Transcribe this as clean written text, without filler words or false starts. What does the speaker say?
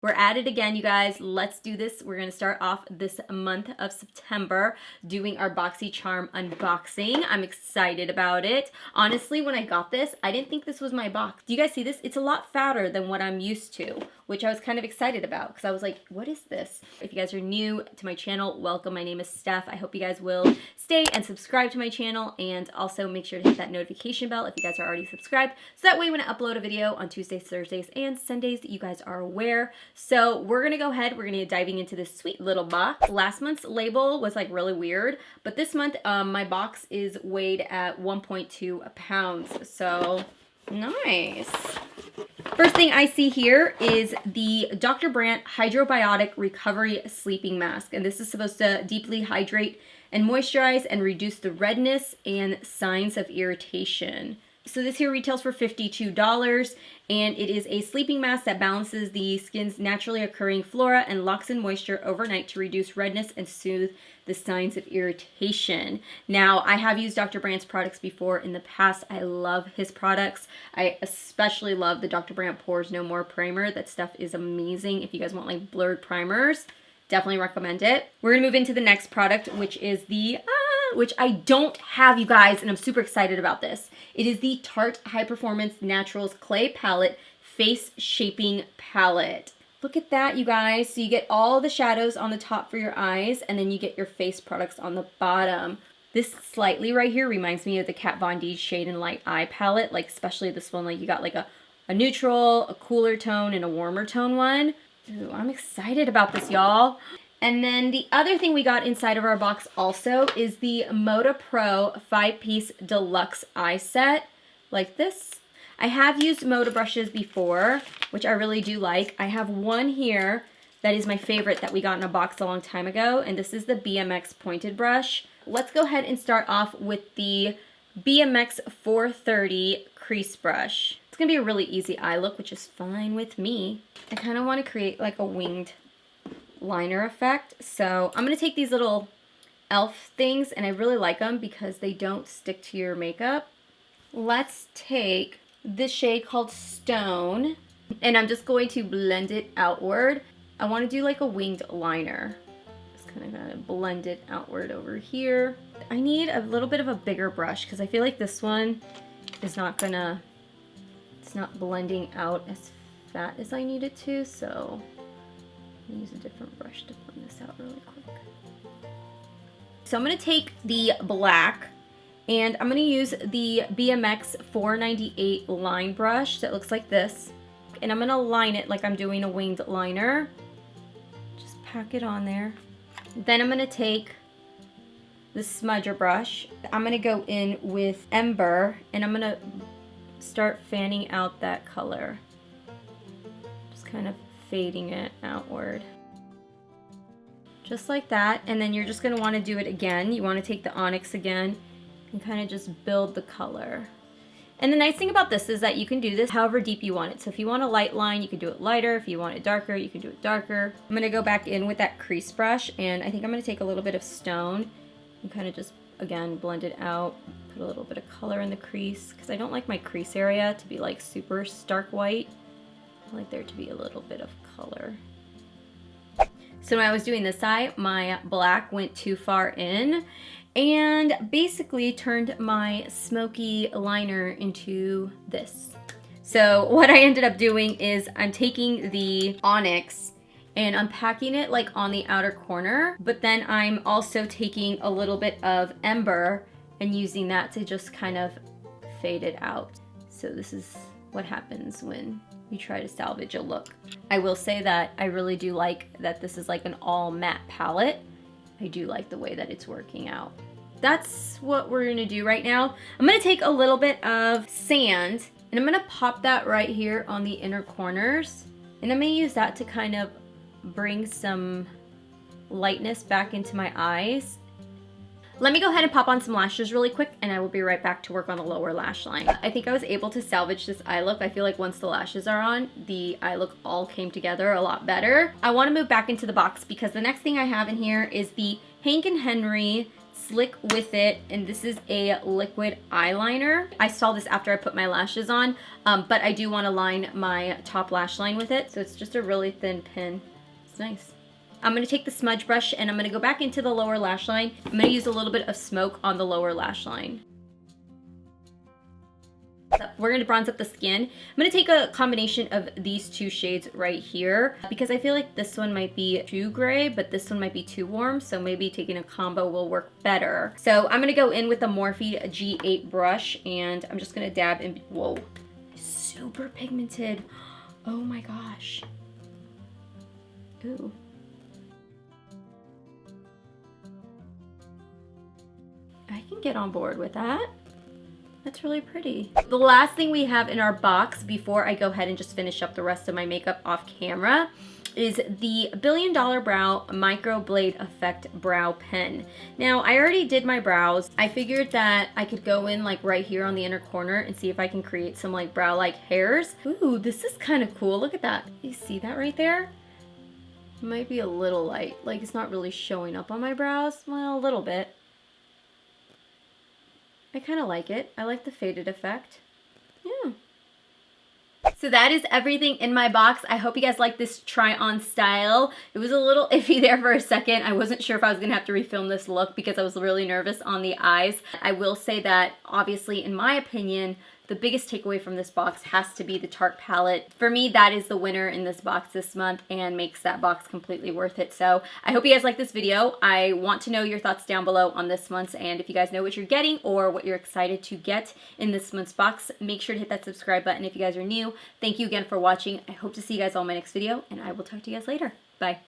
We're at it again, you guys. Let's do this. We're going to start off this month of September doing our Boxycharm unboxing. I'm excited about it. Honestly, when I got this, I didn't think this was my box. Do you guys see this? It's a lot fatter than what I'm used to, which I was kind of excited about because I was like, what is this? If you guys are new to my channel, welcome. My name is Steph. I hope you guys will stay and subscribe to my channel, and also make sure to hit that notification bell if you guys are already subscribed. So that way when I upload a video on Tuesdays, Thursdays, and Sundays, you guys are aware. So we're gonna go ahead, we're gonna get diving into this sweet little box. Last month's label was like really weird, but this month my box is weighed at 1.2 pounds, so nice. First thing I see here is the Dr. Brandt Hydrobiotic Recovery Sleeping Mask, and this is supposed to deeply hydrate and moisturize and reduce the redness and signs of irritation. So this here retails for $52, and it is a sleeping mask that balances the skin's naturally occurring flora and locks in moisture overnight to reduce redness and soothe the signs of irritation. Now, I have used Dr. Brandt's products before in the past. I love his products. I especially love the Dr. Brandt Pores No More Primer. That stuff is amazing. If you guys want like blurred primers, definitely recommend it. We're gonna move into the next product, which is the which I don't have, you guys, and I'm super excitate about this. It is the Tarte High Performance Naturals Clay Palette Face Shaping Palette. Look at that, you guys. So you get all the shadows on the top for your eyes, and then you get your face products on the bottom. This slightly right here reminds me of the Kat Von D Shade and Light Eye palette, like especially this one, like you got like a neutral, a cooler tone, and a warmer tone one. Ooh, I'm excited about this, y'all. And then the other thing we got inside of our box also is the Moda Pro 5-piece deluxe eye set, like this. I have used Moda brushes before, which I really do like. I have one here that is my favorite that we got in a box a long time ago, and this is the BMX pointed brush. Let's go ahead and start off with the BMX 430 crease brush. It's gonna be a really easy eye look, which is fine with me. I kind of want to create like a winged liner effect. So I'm going to take these little elf things, and I really like them because they don't stick to your makeup. Let's take this shade called Stone, and I'm just going to blend it outward. I want to do like a winged liner. Just kind of blend it outward over here. I need a little bit of a bigger brush because I feel like this one is not it's not blending out as fat as I need it to, so use a different brush to blend this out really quick. So I'm going to take the black, and I'm going to use the BMX 498 line brush that looks like this, and I'm going to line it like I'm doing a winged liner. Just pack it on there. Then I'm going to take the smudger brush. I'm going to go in with Ember, and I'm going to start fanning out that color. Just kind of fading it outward. Just like that. And then you're just going to want to do it again. You want to take the onyx again and kind of just build the color. And the nice thing about this is that you can do this however deep you want it. So if you want a light line, you can do it lighter. If you want it darker, you can do it darker. I'm going to go back in with that crease brush, and I think I'm going to take a little bit of Stone and kind of just, again, blend it out. Put a little bit of color in the crease because I don't like my crease area to be like super stark white. I like there to be a little bit of color. So when I was doing this eye, my black went too far in and basically turned my smoky liner into this. So what I ended up doing is I'm taking the onyx and I'm packing it like on the outer corner, but then I'm also taking a little bit of Ember and using that to just kind of fade it out. So this is what happens when you try to salvage a look. I will say that I really do like that this is like an all matte palette. I do like the way that it's working out. That's what we're gonna do right now. I'm gonna take a little bit of sand and I'm gonna pop that right here on the inner corners. And I'm gonna use that to kind of bring some lightness back into my eyes. Let me go ahead and pop on some lashes really quick, and I will be right back to work on the lower lash line. I think I was able to salvage this eye look. I feel like once the lashes are on, the eye look all came together a lot better. I want to move back into the box because the next thing I have in here is the Hank & Henry Slick with it, and this is a liquid eyeliner. I saw this after I put my lashes on, but I do want to line my top lash line with it, so it's just a really thin pin. It's nice. I'm going to take the smudge brush and I'm going to go back into the lower lash line. I'm going to use a little bit of smoke on the lower lash line. We're going to bronze up the skin. I'm going to take a combination of these two shades right here because I feel like this one might be too gray, but this one might be too warm, so maybe taking a combo will work better. So I'm going to go in with the Morphe G8 brush and I'm just going to dab in. Whoa, super pigmented. Oh my gosh. Ooh. I can get on board with that. That's really pretty. The last thing we have in our box before I go ahead and just finish up the rest of my makeup off camera is the $1 Billion Brow Microblade Effect Brow Pen. Now, I already did my brows. I figured that I could go in like right here on the inner corner and see if I can create some like brow-like hairs. Ooh, this is kind of cool. Look at that. You see that right there? It might be a little light. Like it's not really showing up on my brows. Well, a little bit. I kind of like it. I like the faded effect. Yeah. So that is everything in my box. I hope you guys like this try on style. It was a little iffy there for a second. I wasn't sure if I was gonna have to refilm this look because I was really nervous on the eyes. I will say that obviously in my opinion, the biggest takeaway from this box has to be the Tarte palette. For me, that is the winner in this box this month and makes that box completely worth it. So I hope you guys like this video. I want to know your thoughts down below on this month's, and if you guys know what you're getting or what you're excited to get in this month's box, make sure to hit that subscribe button if you guys are new. Thank you again for watching. I hope to see you guys all in my next video, and I will talk to you guys later. Bye.